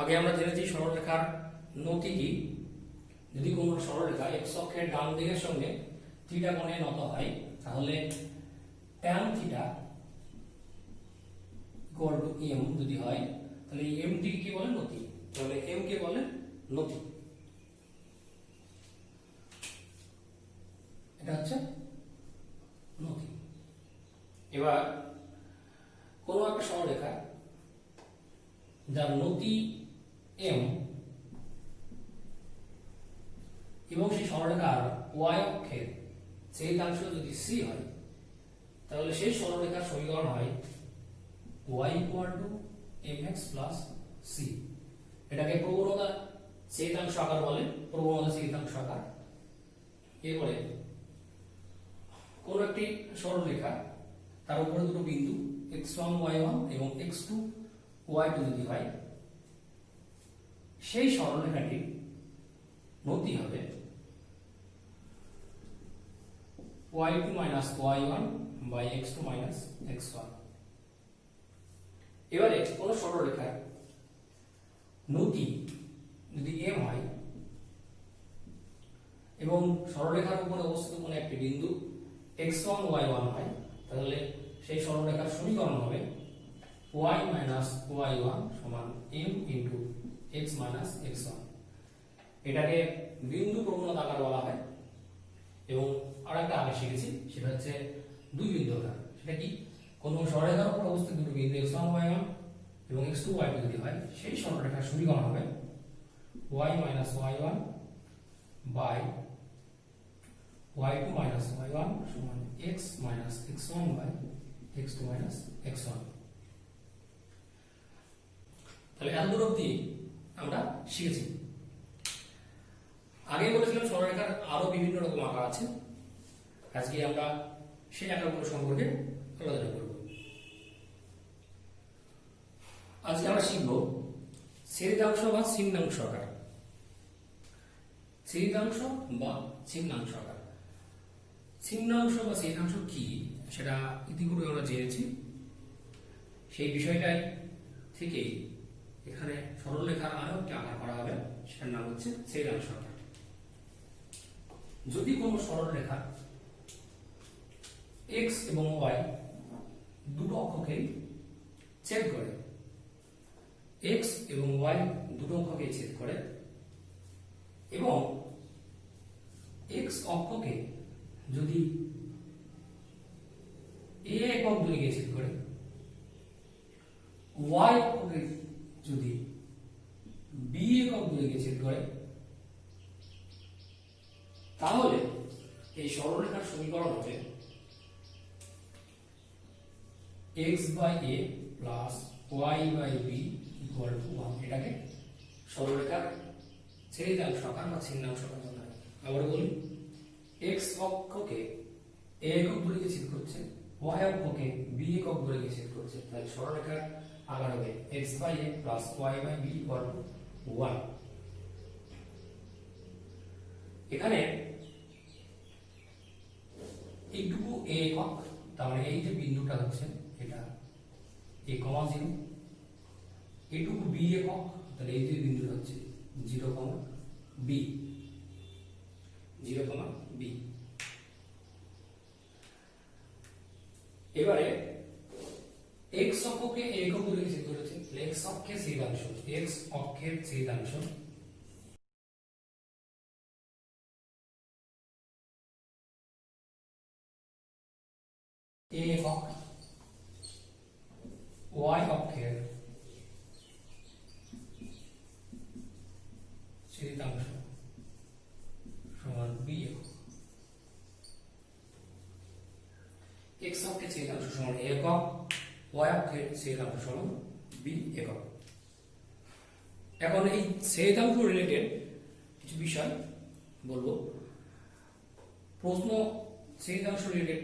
আগে আমরা জেনেছি সরলরেখার নতি কি। যদি কোনো সরলরেখা x অক্ষের ডান দিকের সঙ্গে থিটা কোণে নত হয় তাহলে tan theta equal to m যদি হয় তাহলে এই m টিকে কি বলে নতি, তাহলে m কে বলে নতি। এটা হচ্ছে নতি। এবার কোন একটা সরলরেখা যার নতি m এবং সেই সরলরেখার y অক্ষের ছেদাংশ যদি c হয় তাহলে সেই সরলরেখার সমীকরণ হয় y equal to mx plus c। এটাকে প্রবণতা ছেদাংশ আকার বলে, প্রবণতা ছেদাংশ আকার। এরপরে কোন একটি সরলরেখা তার উপরে দুটো বিন্দু x1 y1 এবং x2 y2 যদি হয় সেই সরলরেখাটির নতি হবে y2 minus y1 by x2 minus x1। এবারে কোন সরলরেখার নতি যদি m হয় এবং সরলরেখার উপরে অবস্থিত কোনো একটি বিন্দু x1 y1 হয় তাহলে সেই সরলরেখার সমীকরণ হবে y minus y1 সমান m into x minus x1। এটাকে বিন্দু প্রবণতা আকার বলা হয়। এবং আরেকটা আগে শিখেছি সেটা হচ্ছে দুই বিন্দু আকার। সেটা কি, কোন সরলরেখার উপর অবস্থিত দুটো বিন্দু x1 y1 এবং x2 y2 যদি হয় সেই সরলরেখার সমীকরণ হবে y minus y1 by y2 minus y1 সমান x minus x1 by x2 minus x1। তাহলে এত দূর অবধি আমরা শিখেছি। আগে বলেছিলাম সরলরেখার আরো বিভিন্ন রকম আকার আছে। আজকে আমরা সেই আকারগুলো সম্পর্কে আলোচনা করব। আজকে আমরা শিখব ছেদাংশ বা ছিন্নাংশ আকার। ছেদাংশ বা ছিন্নাংশ আকার। ছিন্নাংশ বা ছেদাংশ কি সেটা ইতিপূর্বে আমরা জেনেছি। সেই বিষয়টাই থেকে এখানে সরলরেখার আরো একটি আকার করা হবে, সেটার নাম হচ্ছে ছেদাংশ আকার। যদি কোনো সরলরেখা x এবং y দুটো অক্ষকে ছেদ করে, x এবং y দুটো অক্ষকে ছেদ করে এবং x অক্ষকে যদি a একক দৈর্ঘ্যে ছেদ করে, y অক্ষকে যদি b একক দৈর্ঘ্যে ছেদ করে, তাহলে এই সরলরেখার সমীকরণ হবে x by a plus y by b equal to 1। এটাকে সরলরেখার ছেদাংশ আকার বা ছিন্নাংশ আকার বলা হয়। আবার বলি, x অক্ষকে a একক দৈর্ঘ্যে ছেদ করছে, y অক্ষকে b একক দৈর্ঘ্যে ছেদ করছে, তাহলে সরলরেখার আকার হবে x by a plus y by b equal to 1। এখানে এইটুকু a একক, তার মানে এই যে বিন্দুটা হচ্ছে এটা a, 0, এইটুকু b একক, তাহলে এই যে বিন্দুটা হচ্ছে 0, b, 0, b। এবারে x অক্ষকে a একক দৈর্ঘ্যে ছেদ করেছে, x অক্ষের ছেদাংশ, x অক্ষের ছেদাংশ a একক, y অক্ষের ছেদাংশ সমান b একক। x অক্ষের ছেদাংশ সমান a একক, y অক্ষের ছেদাংশ সমান b একক। এখন এই ছেদাংশ রিলেটেড কিছু বিষয় বলবো। প্রশ্ন ছেদাংশ রিলেটেড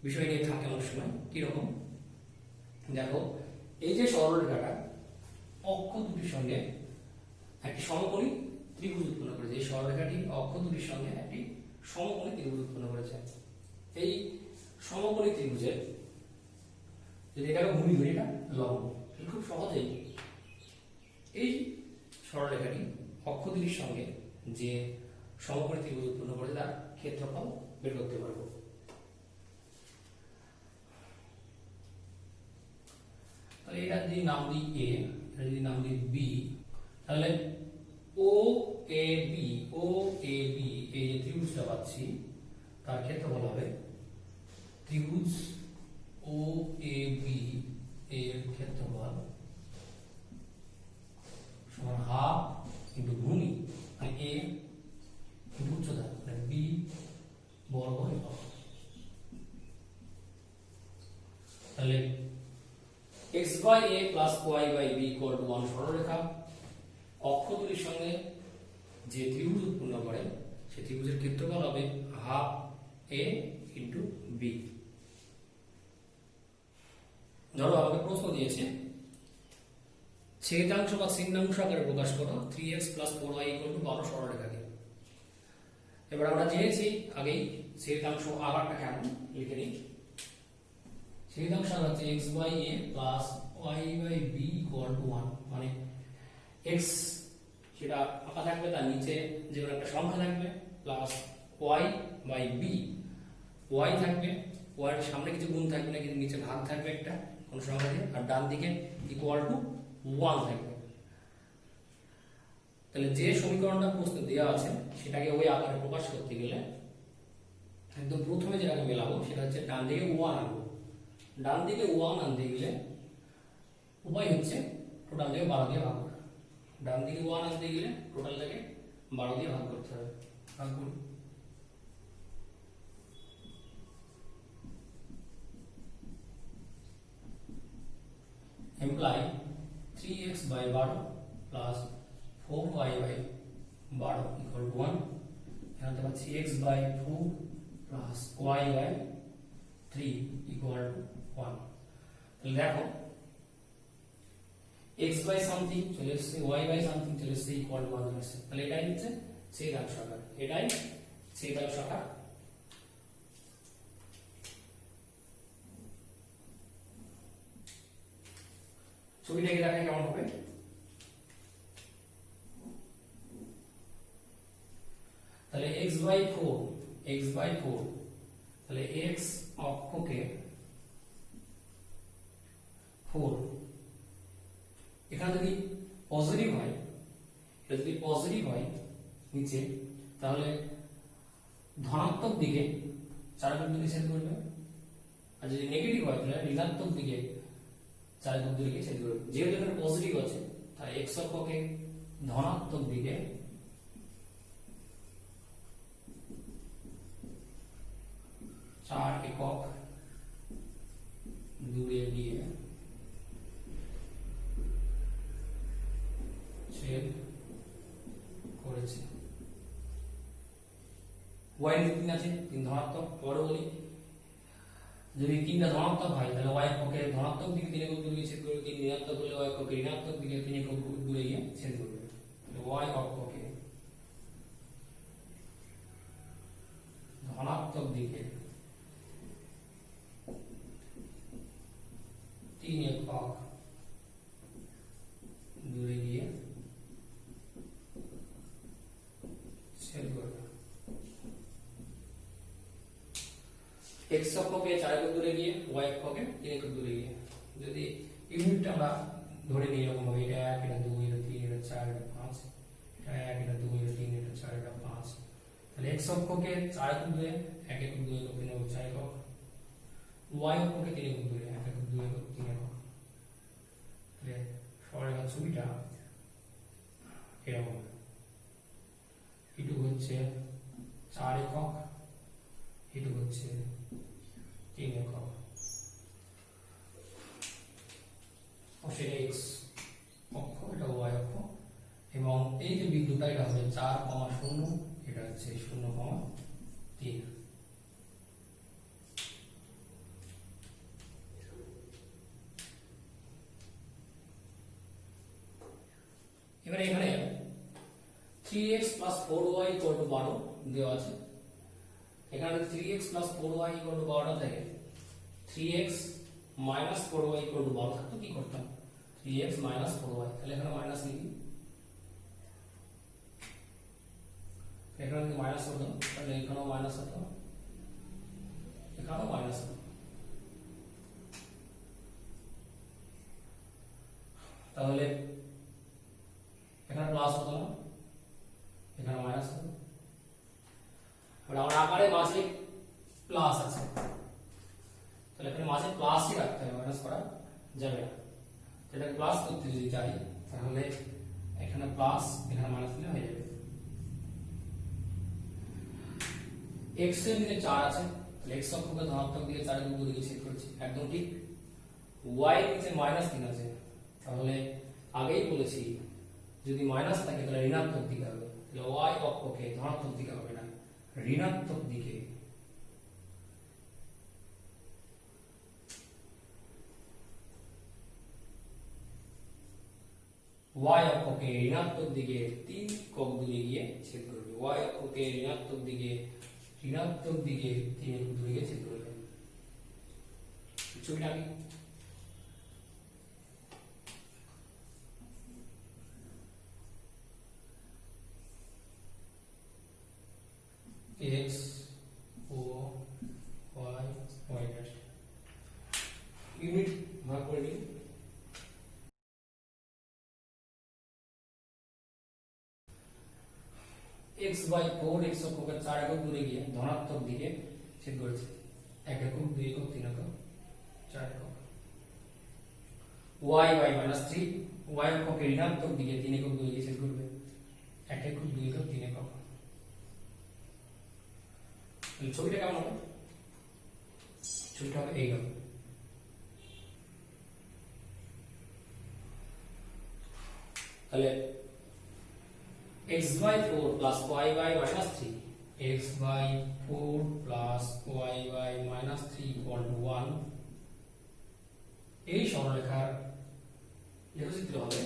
বিষয় নিয়ে থাকে অনেক সময়। কিরকম, দেখো, এই যে সরলরেখাটা অক্ষ দুটির সঙ্গে একটি সমকোণী ত্রিভুজ উৎপন্ন করেছে, এই সরলরেখাটি অক্ষ দুটির সঙ্গে একটি সমকোণী ত্রিভুজ উৎপন্ন করেছে। এই সমকোণী ত্রিভুজের যদি এটাকে ভূমি ধরি, এটা লম্ব, খুব সহজেই এই সরলরেখাটি অক্ষ দুটির সঙ্গে যে সমকোণী ত্রিভুজ উৎপন্ন করে তার ক্ষেত্রফল বের করতে পারবো। তাহলে এটা যদি নাম দিই এ, এটা যদি নাম দিই বি, তাহলে ও এ বি এই যে ত্রিভুজটা পাচ্ছি তার ক্ষেত্রফল হবে ত্রিভুজ ও এ বি এর ক্ষেত্রফল সমান হাফ ইন্টু ভূমি মানে এ ইন্টু উচ্চতা মানে বি বর্গ একক। তাহলে x by a plus y by b equal to 1 সরলরেখা অক্ষ দুটির সঙ্গে যে ত্রিভুজ উৎপন্ন করে সেই ত্রিভুজের ক্ষেত্রফল হবে হাফ a ইন্টু বি। ধরো আমাকে প্রশ্ন দিয়েছে ছেদাংশ বা ছিন্নাংশ আকারে প্রকাশ করো 3x plus 4y equal to 12 সরলরেখাকে। এবার আমরা জেনেছি আগেই ছেদাংশ আকারটা কেমন লিখে নিই। ছেদাংশ আকার হচ্ছে x by a plus y by b equal to 1 মানে x সেটা আঁকা থাকবে তার নিচে যে কোনো একটা সংখ্যা থাকবে plus y by b y থাকবে y এর সামনে কিছু গুণ থাকবে না কিন্তু নিচে ভাগ থাকবে একটা কোন সংখ্যা দিয়ে আর ডান দিকে ইকুয়াল টু 1 থাকবে। তাহলে যে সমীকরণটা প্রশ্নে দেওয়া আছে সেটাকে ওই আকারে প্রকাশ করতে গেলে একদম প্রথমে যেটাকে মেলাবো সেটা হচ্ছে ডান দিকে 1 আনবো। ডান দিকে 1 আনতে গেলে উপায় হচ্ছে টোটাল থেকে 12 দিয়ে ভাগ করা। ডান দিকে 1 আনতে গেলে টোটাল থেকে 12 দিয়ে ভাগ করতে হবে। ভাগ করি imply 3x by 12 plus 4y by 12 equal to 1 এখানে তো পাচ্ছি x by 4 plus y by 3 equal to 1। তাহলে দেখো x by something চলে এসেছে y by something চলে এসেছে equal to 1 চলে এসেছে। তাহলে এটাই হচ্ছে ছেদাংশ আকার, এটাই ছেদাংশ আকার। ছবিটাকে দেখা কেমন হবে তাহলে x by 4 তাহলে x অক্ষকে 4 এখানে যদি পজিটিভ হয় এটা যদি পজিটিভ হয় নিচে তাহলে ধনাত্মক দিকে 4 বিন্দু দিয়ে ছেদ করবে আর যদি নেগেটিভ হয় তাহলে ঋণাত্মক দিকে 4 বিন্দু দিয়ে ছেদ করবে। যেহেতু এখানে পজিটিভ আছে তাই x অক্ষকে ধনাত্মক দিকে 4 একক দূরে দিয়ে ছেদ করেছে। y এর 3 আছে 3 ধনাত্মক। পরে বলি যদি 3টা ধনাত্মক হয় তাহলে y অক্ষকে ধনাত্মক দিকে 3 একক দূরে ছেদ করবে, 3 ঋণাত্মক হলে y অক্ষকে ঋণাত্মক দিকে 3 একক দূরে গিয়ে ছেদ করবে। y অক্ষকে ধনাত্মক দিকে 3 একক দূরে গিয়ে ছেদ করবে। x অক্ষকে 4 একক দূরে গিয়ে y অক্ষকে 3 একক দূরে গিয়ে। যদি ইউনিটটা আমরা ধরে নিই এরকম হবে এটা 1 এটা 2 এটা 3 এটা 4 এটা 5 এটা 1 এটা 2 এটা 3 এটা 4 এটা 5 তাহলে x অক্ষকে 4 একক দূরে 1 একক 2 একক 3 একক 4 একক y অক্ষকে 3 একক দূরে 1 একক 2 একক 3 একক। তাহলে সরলরেখার ছবিটা এরকম এটুকু হচ্ছে 4 একক এটুকু হচ্ছে 3 একক। সেটা x অক্ষ এটা y অক্ষ এবং এই যে বিন্দুটা এটা হবে 4,0 এটা হচ্ছে 0,3। এবারে এখানে 3x plus 4y equal to 12 দেওয়া আছে। এখানে 3x plus 4y equal to 12 থাকে 3x minus 4y equal to 12 থাকতো কি করতাম 3x minus 4y তাহলে এখানে মাইনাস লিখি এখানে যদি মাইনাস হতো তাহলে এখানেও মাইনাস হতো, এখানেও মাইনাস হতো। তাহলে এখানে প্লাস হতো না, এখানে মাইনাস হতো। আমার আকারে মাঝে প্লাস আছে, তাহলে এখানে মাঝে প্লাসই রাখতে হবে, মাইনাস করা যাবে না। এটাকে প্লাস করতে যদি চাই তাহলে এখানে প্লাস এখানে মাইনাস দিলে হয়ে যাবে। x এর নিচে 4 আছে, তাহলে x অক্ষকে ধনাত্মক দিকে 4 এর উপর দিকে ছেদ করেছি, একদম ঠিক। y এর নিচে -3 আছে, তাহলে আগেই বলেছি যদি মাইনাস থাকে তাহলে ঋণাত্মক দিকে হবে, তাহলে y অক্ষকে ধনাত্মক দিকে হবে না, ঋণাত্মক দিকে। y অক্ষকে ঋণাত্মক দিকে 3 একক দূরে গিয়ে ছেদ করবে, y অক্ষকে ঋণাত্মক দিকে 3 একক দূরে গিয়ে ছেদ করবে। ছবিটা কি x ও y y dash ইউনিট ভাগ করে দিই। x/4 x অক্ষকে 4 একক দূরে গিয়ে ধনাত্মক দিকে ছেদ করেছে, 1 একক 2 একক 3 একক 4 একক। y/-3 y অক্ষকে ঋণাত্মক দিকে 3 একক দূরে গিয়ে ছেদ করবে, 1 একক 2 একক 3 একক। ছবিটা কেমন হবে? ছবিটা হবে এইরকম। তাহলে x/4 plus y/-3 x/4 plus y/-3 equal to 1 এই সরলরেখার লেখচিত্র হবে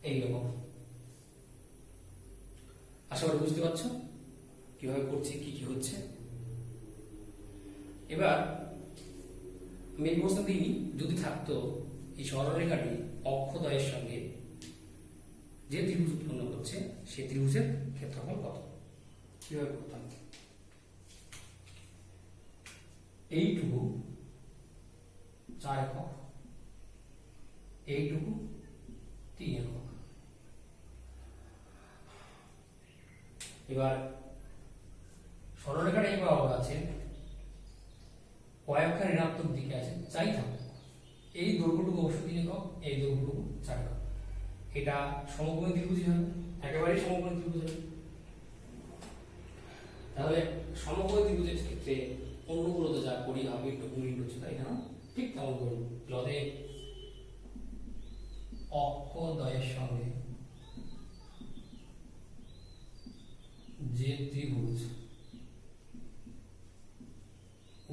এইরকম। আশা করি বুঝতে পারছো কিভাবে করছি, কি কি হচ্ছে। এবার আমি এই প্রশ্ন দিইনি, যদি থাকতো এই সরলরেখাটি অক্ষদ্বয়ের সঙ্গে যে ত্রিভুজ উৎপন্ন করছে সেই ত্রিভুজের ক্ষেত্রফল কত, কিভাবে করতাম? এইটুকু 4 একক, এইটুকু 3 একক। এবার সরলরেখাটা এইভাবে আছে, কয়েকটা ঋণাত্মক দিকে আছে, চাই থাকবে এই দৈর্ঘ্যটুকু অবশ্য 3 একক, এই দৈর্ঘ্যটুকু 4 একক। এটা সমকোণী ত্রিভুজই হবে, একেবারেই সমকোণী ত্রিভুজ হবে। তাহলে সমকোণী ত্রিভুজের ক্ষেত্রে অনুগুলোতে যা করি হবে একটু গুণিত হচ্ছে, তাই না? ঠিক তেমন করুন। যদি অক্ষদ্বয়ের সঙ্গে যে ত্রিভুজ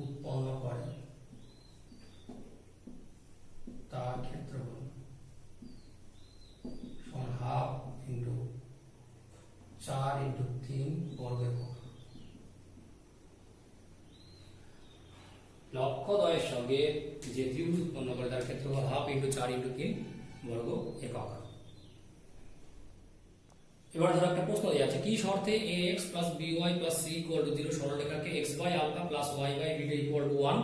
উৎপন্ন করে তার ক্ষেত্রফল হাফ ইন্টু 4 ইন্টু 3 বর্গ একক। অক্ষদ্বয়ের সঙ্গে যে ত্রিভুজ উৎপন্ন করে তার ক্ষেত্রফল হাফ ইন্টু 4 ইন্টু 3 বর্গ একক। এবার ধরো একটা প্রশ্ন দেওয়া আছে, কি শর্তে ax by c 0 সরলরেখাকে x/α y/β 1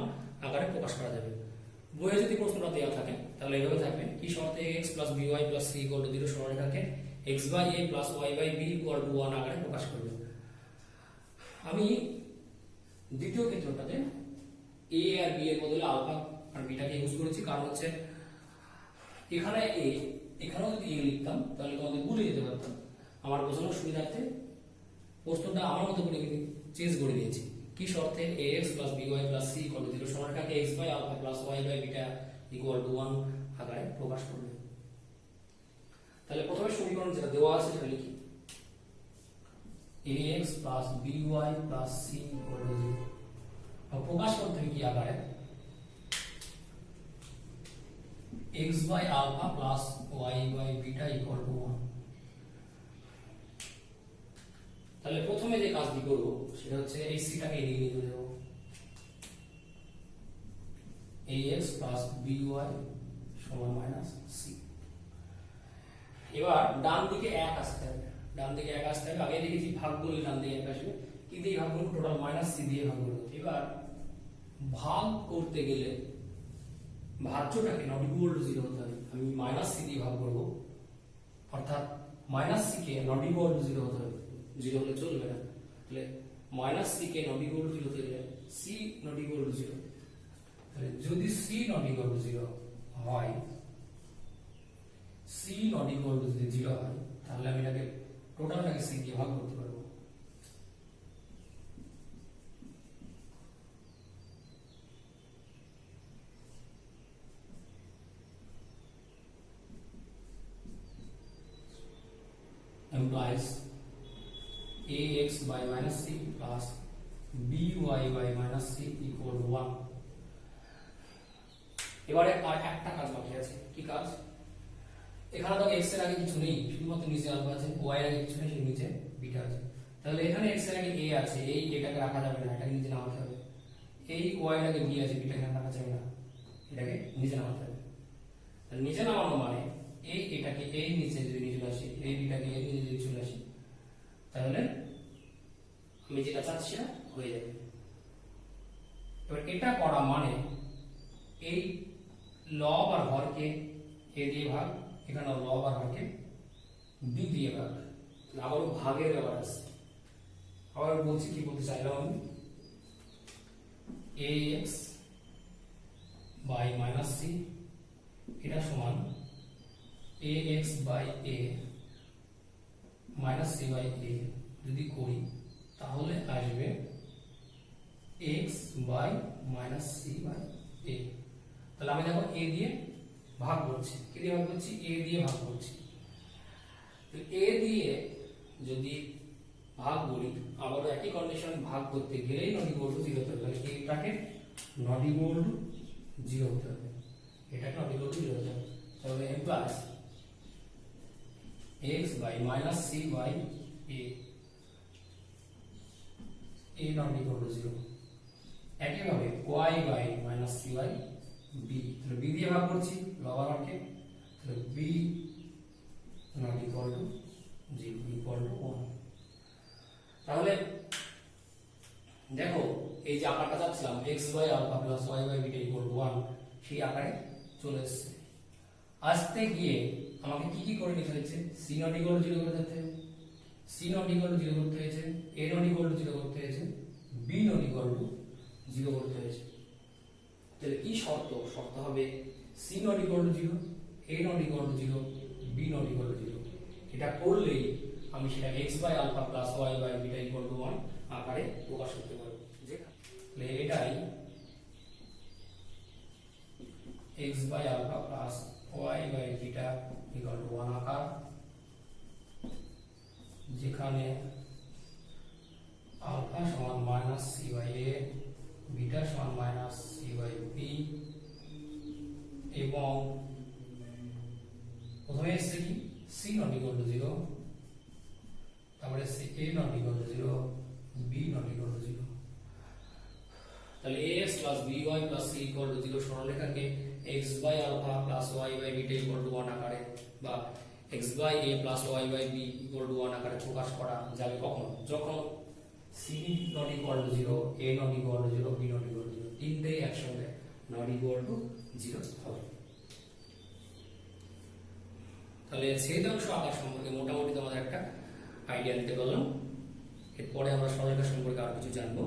আকারে প্রকাশ করা যাবে? বইয়ে যদি প্রশ্নটা দেওয়া থাকে তাহলে এইভাবে থাকবে, কি শর্তে ax by c 0 সরলরেখাকে x/a y/b 1 আকারে প্রকাশ করবে। আমি দ্বিতীয় ক্ষেত্রটাতে a আর b এর বদলে আলফা আর বিটাকে ইউজ করেছি, কারণ হচ্ছে এখানে a, এখানেও যদি a লিখতাম তাহলে তোমাদের ভুলে যেতে পারতাম। আমার বোঝানোর সুবিধার্থে প্রশ্নটা আমার মতো করে চেঞ্জ করে দিয়েছি, কি শর্তে ax by c 0 সরলরেখাকে x/α y/β 1 আকারে প্রকাশ করবে। তাহলে প্রথমে সমীকরণ যেটা দেওয়া আছে সেটা লিখি, ax by c 0। প্রকাশ করতে হবে কি আকারে, x/α y/β 1। তাহলে প্রথমে যে কাজটি করব সেটা হচ্ছে এই সিটাকে এদিকে নিয়ে চলে যাব, ax by সমান -c। এবার ডান দিকে 1 আসতে হবে, ডান দিকে 1 আসতে হবে, আগে দেখেছি ভাগ করলে ডান দিকে 1 আসবে, কি দিয়ে ভাগ করব, টোটাল মাইনাস সি দিয়ে ভাগ করব। এবার ভাগ করতে গেলে ভাজ্যটাকে নট ইকুয়াল টু 0 হতে হবে, আমি মাইনাস সি দিয়ে ভাগ করব, অর্থাৎ মাইনাস সি কে নট ইকুয়াল টু 0 হতে হবে, 0 হলে চলবে না, তাহলে মাইনাস সি কে নট ইকুয়াল টু 0 হতে গেলে সি নট ইকুয়াল টু 0, তাহলে যদি সি নট ইকুয়াল টু 0 হয়, সি নট ইকুয়াল টু যদি 0 হয়, তাহলে আমি এটাকে টোটালটাকে সি দিয়ে ভাগ করতে পারবো। implies ax by minus c plus by minus c equal to 1। এবারে আর একটা কাজ বাকি আছে, কি কাজ, এখানে তো x এর আগে কিছু নেই, শুধুমাত্র নিচে আলফা আছে, y এর আগে কিছু নেই, নিচে বিটা আছে, তাহলে এখানে x এর আগে a আছে, এই এটাকে রাখা যাবে না, এটাকে নিচে নামাতে হবে, এই y এর আগে b আছে, বিটা এখানে রাখা যাবে না, এটাকে নিচে নামাতে হবে। তাহলে নিচে নামানো মানে এই এটাকে এই নিচে যদি নিয়ে চলে আসি, এই বিটাকে এই নিচে যদি চলে আসি, তাহলে আমি যেটা চাচ্ছি না হয়ে যাবে। এবার এটা করা মানে এই লব আর হরকে এ দিয়ে ভাগ, এখানে লব আর হরকে বি দিয়ে ভাগ, আবারও ভাগের ব্যাপার আছে। আবার বলছি, কি বলতে চাইলাম আমি, ax বাই মাইনাস সি এটা সমান ax by a minus C by a যদি করি তাহলে আসবে x by minus C by a। তাহলে আমি দেখো a দিয়ে ভাগ করছি, কি দিয়ে ভাগ করছি, a দিয়ে ভাগ করছি, তো a দিয়ে যদি ভাগ করি, আবার একই কন্ডিশন, ভাগ করতে গেলেই নট ইকুয়াল টু 0 হতে হবে, তাহলে এটাকে নট ইকুয়াল টু 0 হতে হবে, এটাকে নট ইকুয়াল টু 0 হতে হবে, তাহলে implies x by minus c by a not equal to 0। একইভাবে y by minus c by b, তাহলে b দিয়ে ভাগ করছি লবার হরকে, তাহলে b not equal to 0 equal to 1। তাহলে দেখো এই যে আকারটা চাচ্ছিলাম x by alpha plus y by beta equal to 1, সেই আকারে চলে এসেছে। আসতে গিয়ে আমাকে কি কি করে নিতে হয়েছে, c not equal to 0 করে দিতে হবে, c not equal to 0 করতে হয়েছে, a not equal to 0 করতে হয়েছে, b not equal to 0 করতে হয়েছে। তাহলে কি শর্ত, শর্ত হবে c not equal to 0, a not equal to 0, b not equal to 0। এটা করলেই আমি সেটাকে x by alpha plus y by beta equal to 1 আকারে প্রকাশ করতে পারবো। তাহলে এটাই x by alpha plus y by beta equal to 1 আকার, যেখানে আলফা সমান minus C by A, beta সমান মাইনাস সি বাই বি, এবং প্রথমে এসছে কি সি নট ইকুয়াল টু 0, তারপরে এসছে a not equal to 0, b not equal to 0। তাহলে ax plus by plus c equal to 0 সরলরেখাকে x by alpha plus y by beta equal to 1 আকারে বা x by a plus y by b equal to 1 আকারে প্রকাশ করা যাবে কখন, যখন c not equal to 0, a not equal to 0, b not equal to 0, তিনটেই একসঙ্গে not equal to 0 হবে। তাহলে ছেদাংশ আকার সম্পর্কে মোটামুটি তোমাদের একটা আইডিয়া নিতে পারলাম। এরপরে আমরা সরলরেখা সম্পর্কে আরো কিছু জানবো।